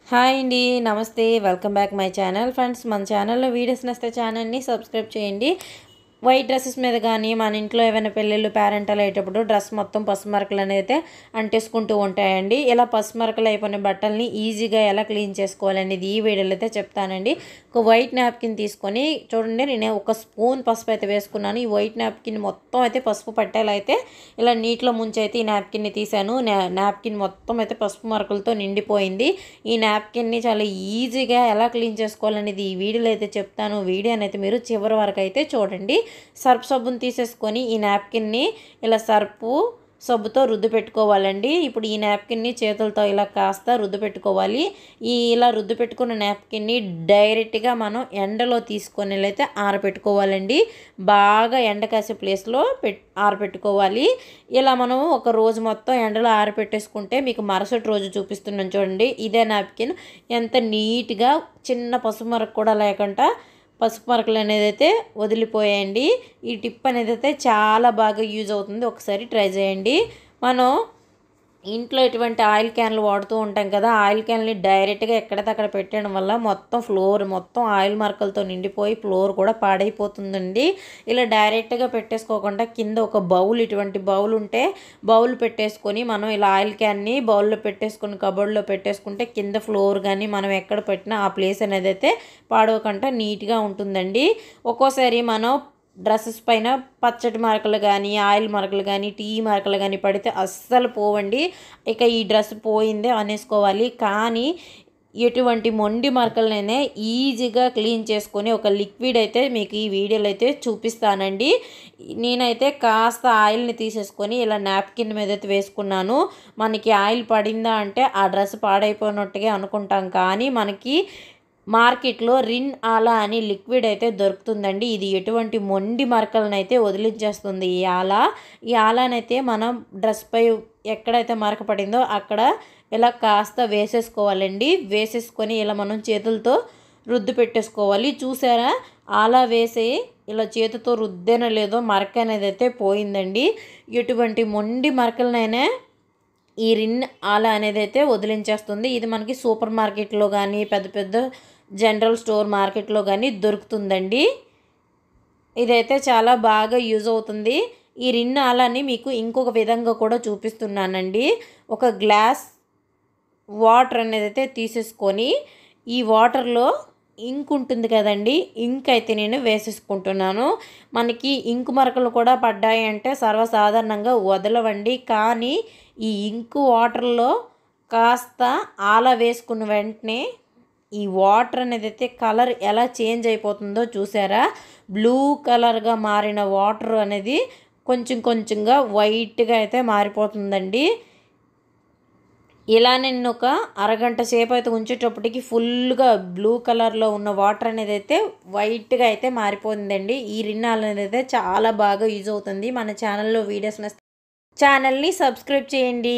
Hi అండి, నమస్తే. Welcome back my channel. Friends, మన ఛానల్లో వీడియోస్ నచ్చితే ఛానల్ని సబ్స్క్రైబ్ చేయండి. వైట్ డ్రెస్సెస్ మీద కానీ మన ఇంట్లో ఏమైనా పెళ్ళిళ్ళు పేరెంటల్ అయ్యేటప్పుడు డ్రెస్ మొత్తం పసుపు మరకలు అనేది అయితే అంటేసుకుంటూ ఉంటాయండి. ఇలా పసుపు మరకలు అయిపోయిన బట్టల్ని ఈజీగా ఎలా క్లీన్ చేసుకోవాలనేది ఈ వీడియోలో అయితే చెప్తానండి. ఒక వైట్ నాప్కిన్ తీసుకొని చూడండి, నేను ఒక స్పూన్ పసుపు అయితే వేసుకున్నాను. ఈ వైట్ నాప్కిన్ మొత్తం అయితే పసుపు పట్టేలా అయితే ఇలా నీటిలో ముంచి అయితే ఈ నాప్కిన్ని తీసాను. నాప్కిన్ మొత్తం అయితే పసుపు మరకలతో నిండిపోయింది. ఈ నాప్కిన్ని చాలా ఈజీగా ఎలా క్లీన్ చేసుకోవాలనేది ఈ వీడియోలో అయితే చెప్తాను. వీడియోని అయితే మీరు చివరి వరకు అయితే చూడండి. సర్ఫ్ సబ్బుని తీసేసుకొని ఈ నాప్కిన్ని ఇలా సర్ఫు సబ్బుతో రుద్దు పెట్టుకోవాలండి. ఇప్పుడు ఈ నాప్కిన్ని చేతులతో ఇలా కాస్త రుద్దు పెట్టుకోవాలి. ఇలా రుద్దు పెట్టుకున్న నాప్కిన్ని డైరెక్ట్గా మనం ఎండలో తీసుకొని అయితే ఆరబెట్టుకోవాలండి. బాగా ఎండ కాసే ప్లేస్లో ఆరబెట్టుకోవాలి. ఇలా మనం ఒక రోజు మొత్తం ఎండలో ఆరబెట్టేసుకుంటే మీకు మరుసటి రోజు చూపిస్తున్నాను చూడండి. ఇదే నాప్కిన్ ఎంత నీట్గా చిన్న పసుపు మరక కూడా లేకుండా పసుపు మరకలు అనేది అయితే వదిలిపోయాయండి. ఈ టిప్ అనేది అయితే చాలా బాగా యూజ్ అవుతుంది. ఒకసారి ట్రై చేయండి. మనం ఇంట్లో ఎటువంటి ఆయిల్ క్యాన్లు వాడుతూ ఉంటాం కదా, ఆయిల్ క్యాన్లు డైరెక్ట్గా ఎక్కడైతే అక్కడ పెట్టడం వల్ల ఫ్లోర్ మొత్తం ఆయిల్ మరకలతో నిండిపోయి ఫ్లోర్ కూడా పాడైపోతుందండి. ఇలా డైరెక్ట్గా పెట్టేసుకోకుండా కింద ఒక బౌల్, ఇటువంటి బౌల్ ఉంటే బౌల్ పెట్టేసుకొని మనం ఇలా ఆయిల్ క్యాన్ని బౌల్లో పెట్టేసుకొని కబోర్డ్లో పెట్టేసుకుంటే కింద ఫ్లోర్ కానీ మనం ఎక్కడ పెట్టినా ఆ ప్లేస్ అనేది అయితే పాడవకుండా నీట్గా ఉంటుందండి. ఒక్కోసారి మనం డ్రెస్సెస్ పైన పచ్చటి మరకలు కానీ ఆయిల్ మరకలు కానీ టీ మరకలు కానీ పడితే అస్సలు పోవండి. ఇక ఈ డ్రెస్ పోయిందే అనేసుకోవాలి. కానీ ఎటువంటి మొండి మరకలనే ఈజీగా క్లీన్ చేసుకొని ఒక లిక్విడ్ అయితే మీకు ఈ వీడియోలో అయితే చూపిస్తానండి. నేనైతే కాస్త ఆయిల్ని తీసేసుకొని ఇలా నాప్కిన్ మీద అయితే వేసుకున్నాను. మనకి ఆయిల్ పడిందా అంటే ఆ డ్రెస్ పాడైపోయినట్టుగా అనుకుంటాం, కానీ మనకి మార్కెట్లో రిన్-ఆలా అని లిక్విడ్ అయితే దొరుకుతుందండి. ఇది ఎటువంటి మొండి మరకలను అయితే వదిలించేస్తుంది. ఈ ఆలానైతే మనం డ్రెస్పై ఎక్కడైతే మరక పడిందో అక్కడ ఇలా కాస్త వేసేసుకోవాలండి. వేసేసుకొని ఇలా మనం చేతులతో రుద్దు పెట్టేసుకోవాలి. చూసారా, ఆలా వేసి ఇలా చేతితో రుద్దేనో లేదో మరక అనేది అయితే పోయిందండి. ఎటువంటి మొండి మరకలనైనా ఈ రిన్-ఆలా అనేది అయితే వదిలించేస్తుంది. ఇది మనకి సూపర్ మార్కెట్లో కానీ పెద్ద పెద్ద జనరల్ స్టోర్ మార్కెట్లో కానీ దొరుకుతుందండి. ఇదైతే చాలా బాగా యూజ్ అవుతుంది. ఈ రిన్-ఆలాని మీకు ఇంకొక విధంగా కూడా చూపిస్తున్నానండి. ఒక గ్లాస్ వాటర్ అనేది అయితే తీసేసుకొని ఈ వాటర్లో ఇంక్ ఉంటుంది కదండి, ఇంక్ అయితే నేను వేసేసుకుంటున్నాను. మనకి ఇంకు మరకలు కూడా పడ్డాయి అంటే సర్వసాధారణంగా వదలవండి. కానీ ఈ ఇంకు వాటర్లో కాస్త ఆలా వేసుకున్న వెంటనే ఈ వాటర్ అనేది అయితే కలర్ ఎలా చేంజ్ అయిపోతుందో చూసారా. బ్లూ కలర్గా మారిన వాటర్ అనేది కొంచెం కొంచెంగా వైట్గా అయితే మారిపోతుందండి. ఇలా నేను ఒక అరగంట సేపు అయితే ఉంచేటప్పటికి ఫుల్గా బ్లూ కలర్లో ఉన్న వాటర్ అనేది అయితే వైట్గా అయితే మారిపోతుందండి. ఈ రిన్-ఆలా అనేది అయితే చాలా బాగా యూజ్ అవుతుంది. మన ఛానల్లో వీడియోస్ నచ్చితే ఛానల్ని సబ్స్క్రైబ్ చేయండి.